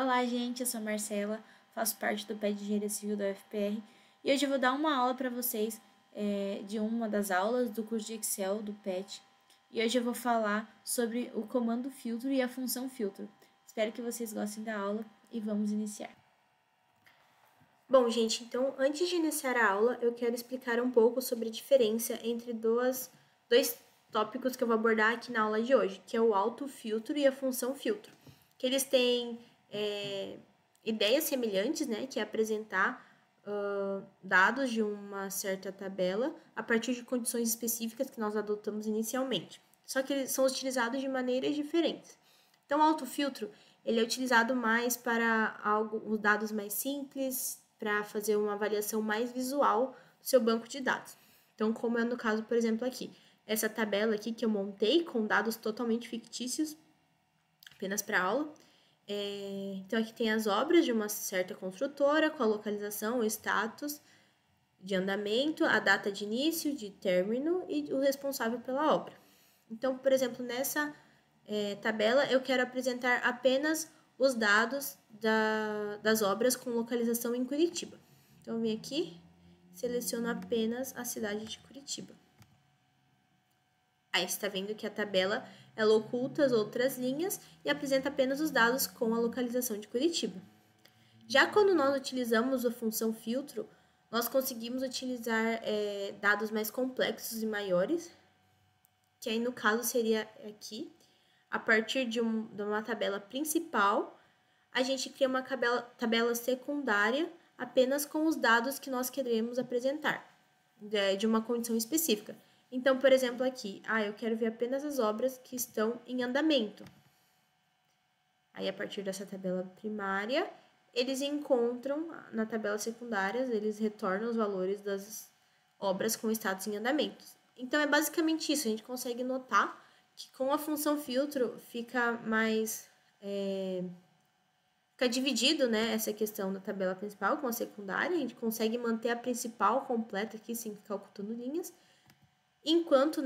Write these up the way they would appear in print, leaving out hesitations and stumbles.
Olá, gente, eu sou a Marcela, faço parte do PET de Engenharia Civil da UFPR e hoje eu vou dar uma aula para vocês de uma das aulas do curso de Excel do PET e hoje eu vou falar sobre o comando filtro e a função filtro. Espero que vocês gostem da aula e vamos iniciar. Bom, gente, então antes de iniciar a aula, eu quero explicar um pouco sobre a diferença entre dois tópicos que eu vou abordar aqui na aula de hoje, que é o autofiltro e a função filtro, que eles têm ideias semelhantes, né, que é apresentar dados de uma certa tabela a partir de condições específicas que nós adotamos inicialmente. Só que eles são utilizados de maneiras diferentes. Então, o autofiltro ele é utilizado mais para os dados mais simples, para fazer uma avaliação mais visual do seu banco de dados. Então, como é no caso, por exemplo, aqui, essa tabela aqui que eu montei com dados totalmente fictícios, apenas para aula. Então, aqui tem as obras de uma certa construtora, com a localização, o status de andamento, a data de início, de término e o responsável pela obra. Então, por exemplo, nessa tabela, eu quero apresentar apenas os dados das obras com localização em Curitiba. Então, eu venho aqui, seleciono apenas a cidade de Curitiba. Aí, você está vendo que a tabela ela oculta as outras linhas e apresenta apenas os dados com a localização de Curitiba. Já quando nós utilizamos a função filtro, nós conseguimos utilizar dados mais complexos e maiores, que aí no caso seria aqui, a partir de uma tabela principal, a gente cria uma tabela secundária apenas com os dados que nós queremos apresentar, de uma condição específica. Então, por exemplo, aqui, eu quero ver apenas as obras que estão em andamento. Aí, a partir dessa tabela primária, eles encontram na tabela secundária, eles retornam os valores das obras com status em andamento. Então, é basicamente isso. A gente consegue notar que com a função filtro fica mais... fica dividido, né, essa questão da tabela principal com a secundária. A gente consegue manter a principal completa aqui, sem ficar ocultando linhas. Enquanto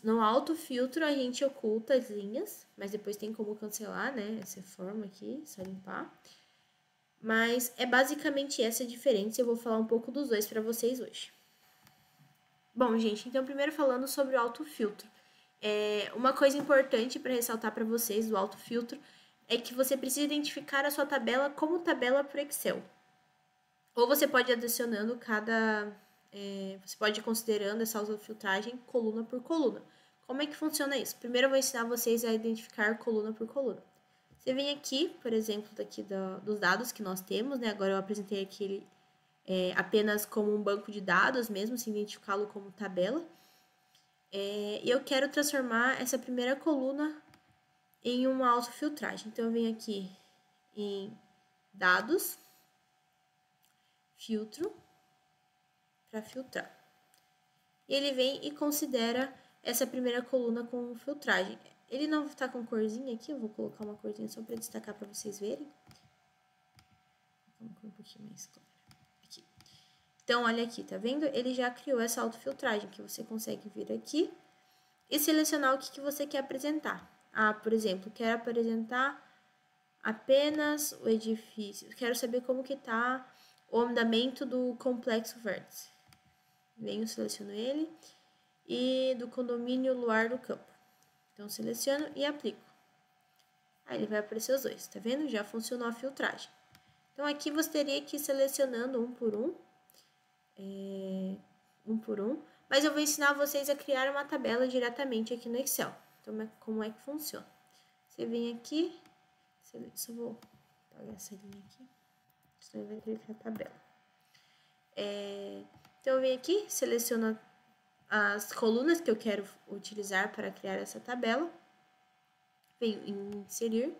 no autofiltro a gente oculta as linhas, mas depois tem como cancelar, né, essa forma aqui, só limpar. Mas é basicamente essa a diferença, eu vou falar um pouco dos dois para vocês hoje. Bom, gente, então primeiro falando sobre o autofiltro. Uma coisa importante para ressaltar para vocês do autofiltro é que você precisa identificar a sua tabela como tabela para Excel. Ou você pode ir adicionando você pode ir considerando essa autofiltragem coluna por coluna. Como é que funciona isso? Primeiro eu vou ensinar vocês a identificar coluna por coluna. Você vem aqui, por exemplo, daqui dos dados que nós temos, né? Agora eu apresentei aqui apenas como um banco de dados mesmo, sem identificá-lo como tabela. E eu quero transformar essa primeira coluna em uma autofiltragem. Então, eu venho aqui em dados, filtro, para filtrar. E ele vem e considera essa primeira coluna com filtragem. Ele não está com corzinha aqui, eu vou colocar uma corzinha só para destacar para vocês verem. Vamos colocar um pouquinho mais claro. Aqui. Então, olha aqui, tá vendo? Ele já criou essa autofiltragem, que você consegue vir aqui e selecionar o que você quer apresentar. Por exemplo, quero apresentar apenas o edifício. Quero saber como que está o andamento do complexo vértice. Venho, seleciono ele. E do condomínio Luar do Campo. Então, seleciono e aplico. Aí, ele vai aparecer os dois, tá vendo? Já funcionou a filtragem. Então, aqui você teria que ir selecionando um por um. Mas eu vou ensinar vocês a criar uma tabela diretamente aqui no Excel. Então, como é que funciona? Você vem aqui, só vou apagar essa linha aqui, senão vai clicar na tabela. Então, eu venho aqui, seleciono as colunas que eu quero utilizar para criar essa tabela. Venho em inserir,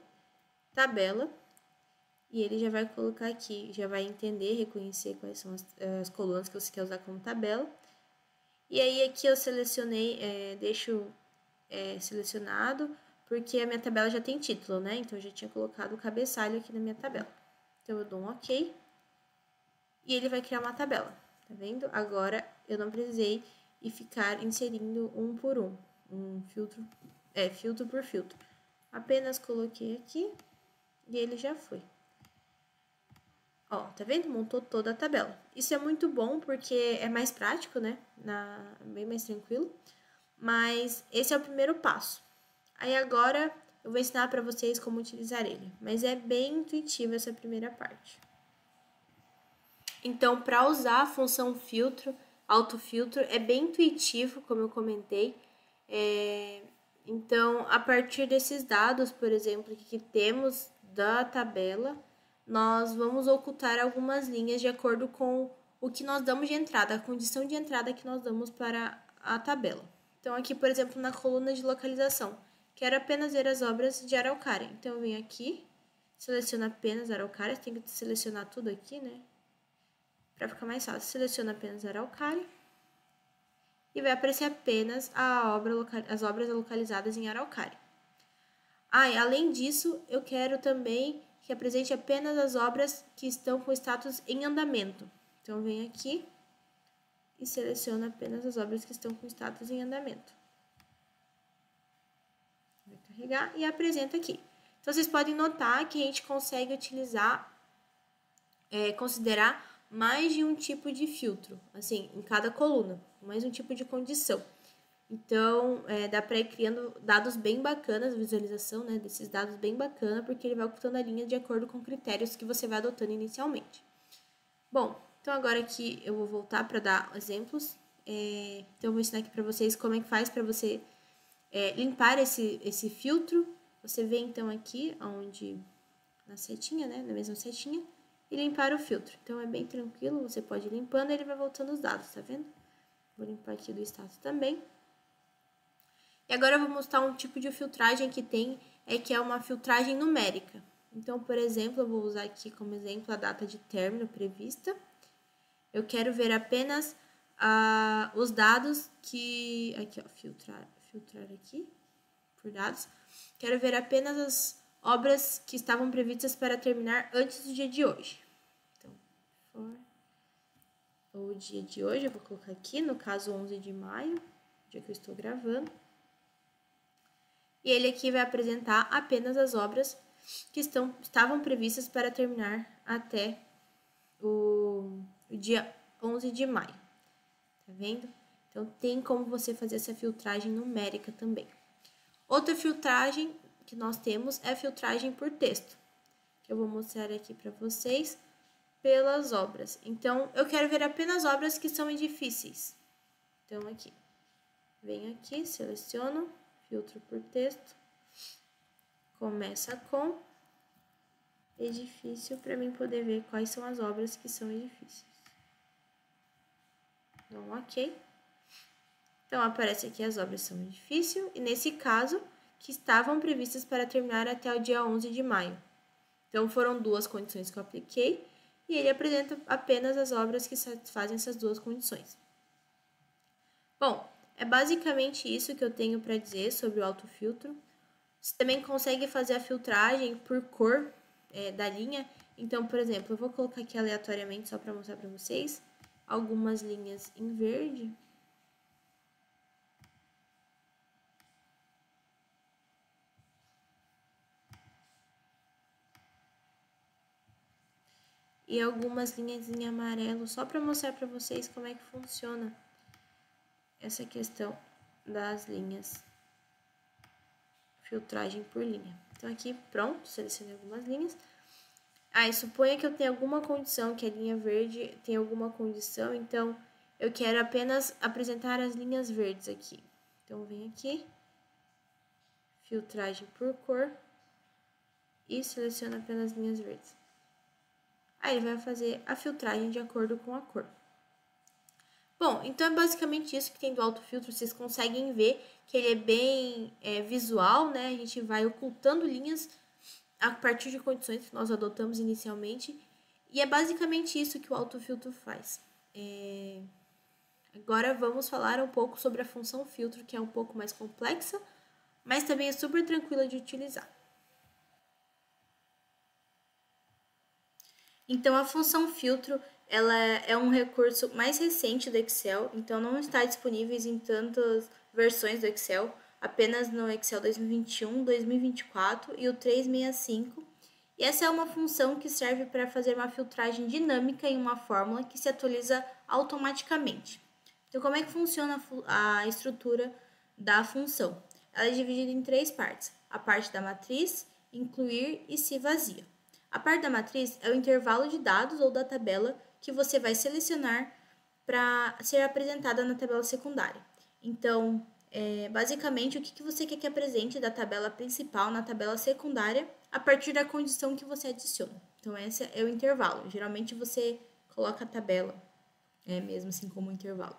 tabela, e ele já vai colocar aqui, já vai entender, reconhecer quais são as colunas que você quer usar como tabela. E aí aqui eu selecionei, deixo selecionado, porque a minha tabela já tem título, né? Então eu já tinha colocado o cabeçalho aqui na minha tabela. Então eu dou um OK e ele vai criar uma tabela, tá vendo? Agora eu não precisei ir ficar inserindo um por um filtro por filtro. Apenas coloquei aqui e ele já foi. Ó, tá vendo? Montou toda a tabela. Isso é muito bom porque é mais prático, né? Bem mais tranquilo. Mas esse é o primeiro passo. Aí agora eu vou ensinar para vocês como utilizar ele. Mas é bem intuitivo essa primeira parte. Então, para usar a função filtro, autofiltro, é bem intuitivo, como eu comentei. Então, a partir desses dados, por exemplo, que temos da tabela, nós vamos ocultar algumas linhas de acordo com o que nós damos de entrada, a condição de entrada que nós damos para a tabela. Então, aqui, por exemplo, na coluna de localização, quero apenas ver as obras de Araucária. Então, eu venho aqui, seleciono apenas Araucária, tem que selecionar tudo aqui, né? Para ficar mais fácil, seleciono apenas Araucária e vai aparecer apenas as obras localizadas em Araucária. E além disso, eu quero também que apresente apenas as obras que estão com status em andamento. Então, eu venho aqui e seleciono apenas as obras que estão com status em andamento. Vai carregar e apresenta aqui. Então, vocês podem notar que a gente consegue considerar mais de um tipo de filtro, assim, em cada coluna, mais um tipo de condição. Então, dá para ir criando dados bem bacanas, visualização, né, desses dados bem bacana, porque ele vai ocultando a linha de acordo com critérios que você vai adotando inicialmente. Bom, então agora aqui eu vou voltar para dar exemplos. Então, eu vou ensinar aqui para vocês como é que faz para você limpar esse filtro. Você vem, então, aqui, na setinha, né, na mesma setinha, e limpar o filtro. Então, é bem tranquilo, você pode ir limpando e ele vai voltando os dados, tá vendo? Vou limpar aqui do status também. E agora eu vou mostrar um tipo de filtragem que que é uma filtragem numérica. Então, por exemplo, eu vou usar aqui como exemplo a data de término prevista. Eu quero ver apenas os dados que... Aqui, ó, filtrar aqui por dados. Quero ver apenas as obras que estavam previstas para terminar antes do dia de hoje. Então, o dia de hoje, eu vou colocar aqui, no caso 11 de maio, dia que eu estou gravando. E ele aqui vai apresentar apenas as obras que estavam previstas para terminar até o dia 11 de maio. Tá vendo? Então, tem como você fazer essa filtragem numérica também. Outra filtragem que nós temos é a filtragem por texto, que eu vou mostrar aqui para vocês pelas obras. Então, eu quero ver apenas obras que são edifíceis. Então, aqui. Venho aqui, seleciono, filtro por texto. Começa com edifício, para mim poder ver quais são as obras que são edifícios. Então, ok. Então, aparece aqui as obras são edifício, e nesse caso, que estavam previstas para terminar até o dia 11 de maio. Então, foram duas condições que eu apliquei, e ele apresenta apenas as obras que satisfazem essas duas condições. Bom, é basicamente isso que eu tenho para dizer sobre o autofiltro. Você também consegue fazer a filtragem por cor da linha. Então, por exemplo, eu vou colocar aqui aleatoriamente só para mostrar para vocês algumas linhas em verde. E algumas linhas em amarelo, só para mostrar para vocês como é que funciona essa questão das linhas. Filtragem por linha. Então, aqui, pronto, selecionei algumas linhas. E suponha que eu tenha alguma condição, que a linha verde tem alguma condição, então eu quero apenas apresentar as linhas verdes aqui. Então, venho aqui, filtragem por cor, e seleciono apenas linhas verdes. Aí, ele vai fazer a filtragem de acordo com a cor. Bom, então é basicamente isso que tem do autofiltro. Vocês conseguem ver que ele é bem visual, né? A gente vai ocultando linhas a partir de condições que nós adotamos inicialmente. E é basicamente isso que o autofiltro faz. Agora vamos falar um pouco sobre a função filtro, que é um pouco mais complexa, mas também é super tranquila de utilizar. Então, a função filtro ela é um recurso mais recente do Excel, então não está disponível em tantas versões do Excel, apenas no Excel 2021, 2024 e o 365. E essa é uma função que serve para fazer uma filtragem dinâmica em uma fórmula que se atualiza automaticamente. Então, como é que funciona a estrutura da função? Ela é dividida em 3 partes: a parte da matriz, incluir e se vazia. A parte da matriz é o intervalo de dados ou da tabela que você vai selecionar para ser apresentada na tabela secundária. Então, basicamente, o que você quer que apresente da tabela principal na tabela secundária a partir da condição que você adiciona. Então, esse é o intervalo. Geralmente, você coloca a tabela, mesmo assim como intervalo.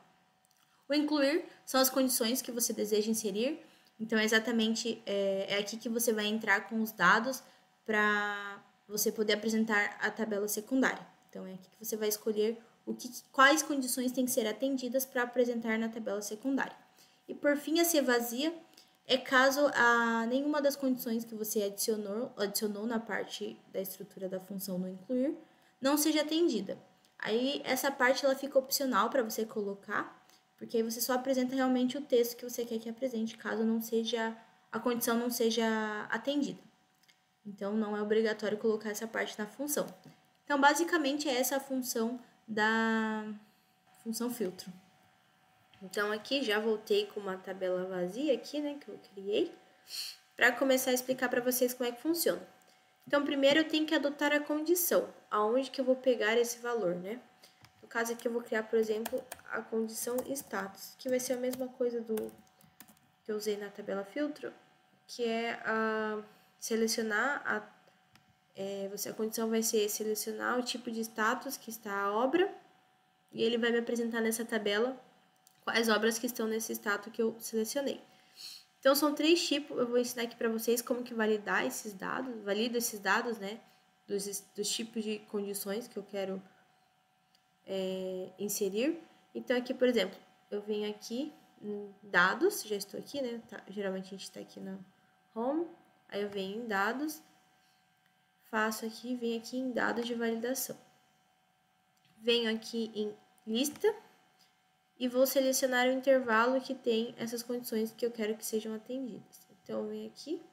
O incluir são as condições que você deseja inserir. Então, exatamente é aqui que você vai entrar com os dados para você poder apresentar a tabela secundária. Então, é aqui que você vai escolher quais condições têm que ser atendidas para apresentar na tabela secundária. E por fim, a se vazia é caso nenhuma das condições que você adicionou na parte da estrutura da função no incluir não seja atendida. Aí essa parte ela fica opcional para você colocar, porque aí você só apresenta realmente o texto que você quer que apresente, caso a condição não seja atendida. Então, não é obrigatório colocar essa parte na função. Então, basicamente, é essa a função da função filtro. Então, aqui já voltei com uma tabela vazia aqui, né, que eu criei, para começar a explicar para vocês como é que funciona. Então, primeiro eu tenho que adotar a condição, aonde que eu vou pegar esse valor, né? No caso aqui eu vou criar, por exemplo, a condição status, que vai ser a mesma coisa que eu usei na tabela filtro, que é selecionar a condição vai ser selecionar o tipo de status que está a obra, e ele vai me apresentar nessa tabela quais obras que estão nesse status que eu selecionei. Então, são 3 tipos, eu vou ensinar aqui para vocês como que valida esses dados, né, dos tipos de condições que eu quero inserir. Então, aqui, por exemplo, eu venho aqui em dados, já estou aqui, né, geralmente a gente está aqui na home, aí eu venho em dados, faço aqui, venho aqui em dados de validação. Venho aqui em lista e vou selecionar o intervalo que tem essas condições que eu quero que sejam atendidas. Então, eu venho aqui,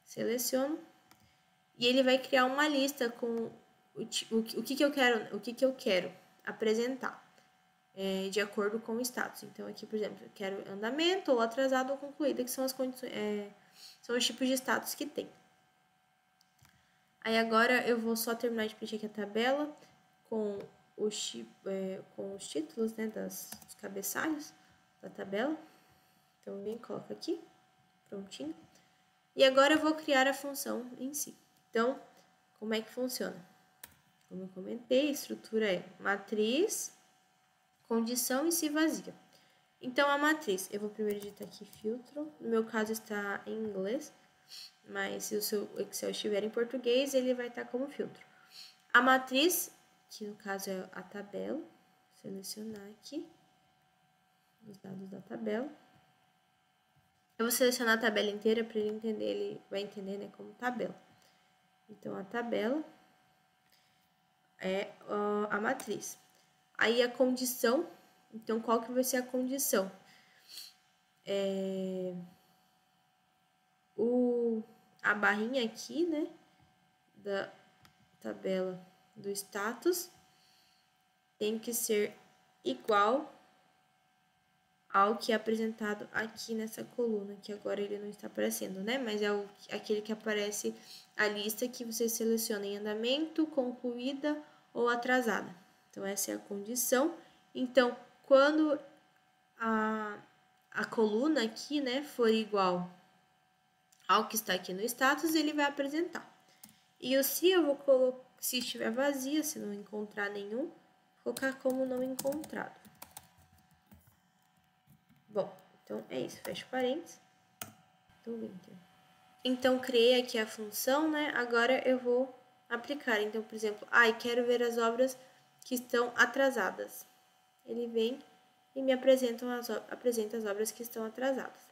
seleciono, e ele vai criar uma lista com o que eu quero apresentar, de acordo com o status. Então, aqui, por exemplo, eu quero andamento, ou atrasado, ou concluída, que são as condições, são os tipos de status que tem. Aí, agora, eu vou só terminar de preencher aqui a tabela com os títulos, né, dos cabeçalhos da tabela. Então, eu venho e coloco aqui, prontinho. E agora eu vou criar a função em si. Então, como é que funciona? Como eu comentei, a estrutura é matriz, condição e se vazia. Então, a matriz, eu vou primeiro digitar aqui filtro. No meu caso está em inglês, mas se o seu Excel estiver em português, ele vai estar como filtro. A matriz, que no caso é a tabela, selecionar aqui os dados da tabela. Eu vou selecionar a tabela inteira para ele entender, ele vai entender, né, como tabela. Então, a tabela é a matriz. Aí, a condição, então, qual que vai ser a condição? A barrinha aqui, né, da tabela do status tem que ser igual ao que é apresentado aqui nessa coluna, que agora ele não está aparecendo, né? Mas é aquele que aparece a lista que você seleciona em andamento, concluída ou atrasada. Então, essa é a condição. Então, quando a coluna aqui, né, for igual ao que está aqui no status, ele vai apresentar. E o se eu vou colocar, se estiver vazia, se não encontrar nenhum, vou colocar como não encontrado. Bom, então é isso, fecho parênteses, do Enter. Então, criei aqui a função, né? Agora eu vou aplicar. Então, por exemplo, quero ver as obras que estão atrasadas. Ele vem e me apresenta as obras que estão atrasadas.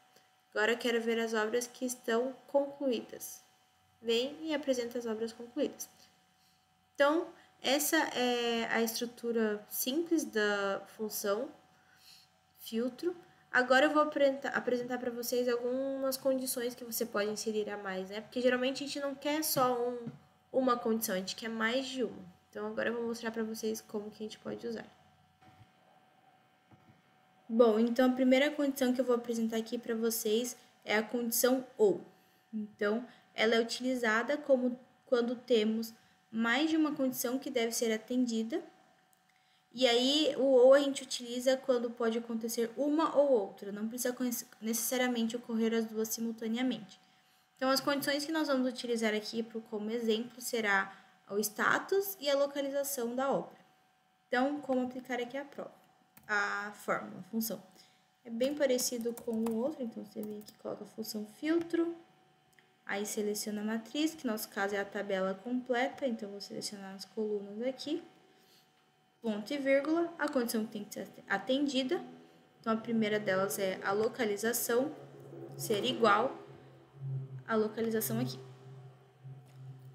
Agora eu quero ver as obras que estão concluídas. Vem e apresenta as obras concluídas. Então, essa é a estrutura simples da função filtro. Agora eu vou apresentar para vocês algumas condições que você pode inserir a mais, né? Porque geralmente a gente não quer só uma condição, a gente quer mais de uma. Então, agora eu vou mostrar para vocês como que a gente pode usar. Bom, então a primeira condição que eu vou apresentar aqui para vocês é a condição OU. Então, ela é utilizada como quando temos mais de uma condição que deve ser atendida. E aí, o ou a gente utiliza quando pode acontecer uma ou outra, não precisa necessariamente ocorrer as duas simultaneamente. Então, as condições que nós vamos utilizar aqui como exemplo será o status e a localização da obra. Então, como aplicar aqui a fórmula, a função. É bem parecido com o outro, então você vem aqui, coloca a função filtro, aí seleciona a matriz, que no nosso caso é a tabela completa, então vou selecionar as colunas aqui, ponto e vírgula, a condição que tem que ser atendida, então a primeira delas é a localização ser igual à localização aqui.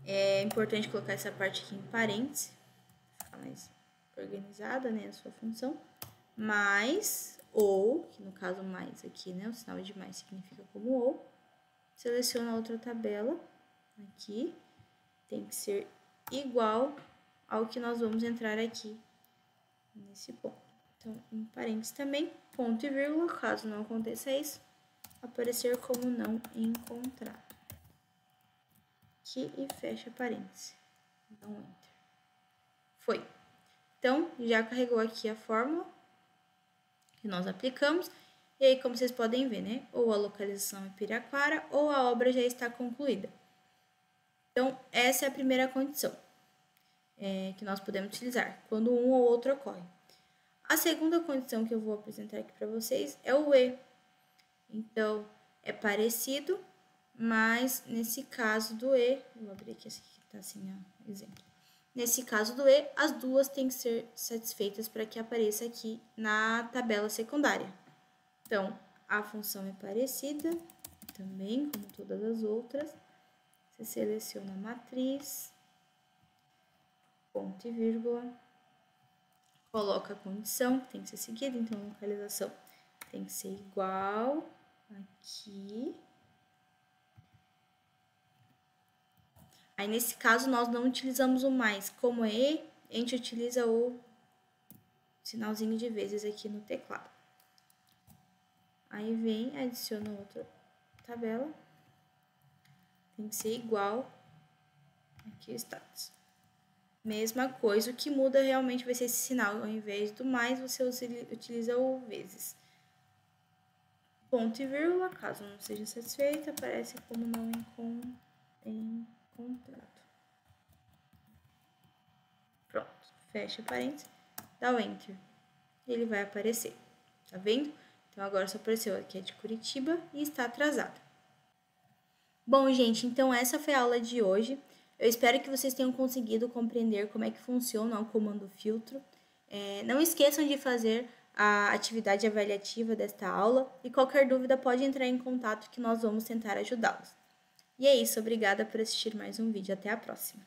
É importante colocar essa parte aqui em parênteses, ficar mais organizada, né, a sua função, mais ou, que no caso mais aqui, né, o sinal de mais significa como ou, seleciona outra tabela aqui, tem que ser igual ao que nós vamos entrar aqui nesse ponto. Então, em parênteses também, ponto e vírgula, caso não aconteça isso, aparecer como não encontrado. Aqui e fecha parênteses. Dá um enter. Foi. Então, já carregou aqui a fórmula que nós aplicamos. E aí, como vocês podem ver, né? Ou a localização é Piraquara, ou a obra já está concluída. Então, essa é a primeira condição que nós podemos utilizar, quando um ou outro ocorre. A segunda condição que eu vou apresentar aqui para vocês é o E. Então, é parecido, mas nesse caso do E, vou abrir aqui esse que está assim, ó, exemplo. Nesse caso do E, as duas têm que ser satisfeitas para que apareça aqui na tabela secundária. Então, a função é parecida, também, como todas as outras. Você seleciona a matriz, ponto e vírgula, coloca a condição que tem que ser seguida, então a localização tem que ser igual aqui. Aí, nesse caso, nós não utilizamos o mais. Como é E, a gente utiliza o sinalzinho de vezes aqui no teclado. Aí, vem, adiciona outra tabela. Tem que ser igual aqui o status. Mesma coisa, o que muda realmente vai ser esse sinal. Ao invés do mais, você utiliza o vezes. Ponto e vírgula, caso não seja satisfeita, aparece como não encontrado. Pronto, fecha parênteses, dá o enter. Ele vai aparecer, tá vendo? Então, agora só apareceu aqui é de Curitiba e está atrasada. Bom, gente, então essa foi a aula de hoje. Eu espero que vocês tenham conseguido compreender como é que funciona o comando filtro. Não esqueçam de fazer a atividade avaliativa desta aula e qualquer dúvida pode entrar em contato que nós vamos tentar ajudá-los. E é isso, obrigada por assistir mais um vídeo. Até a próxima!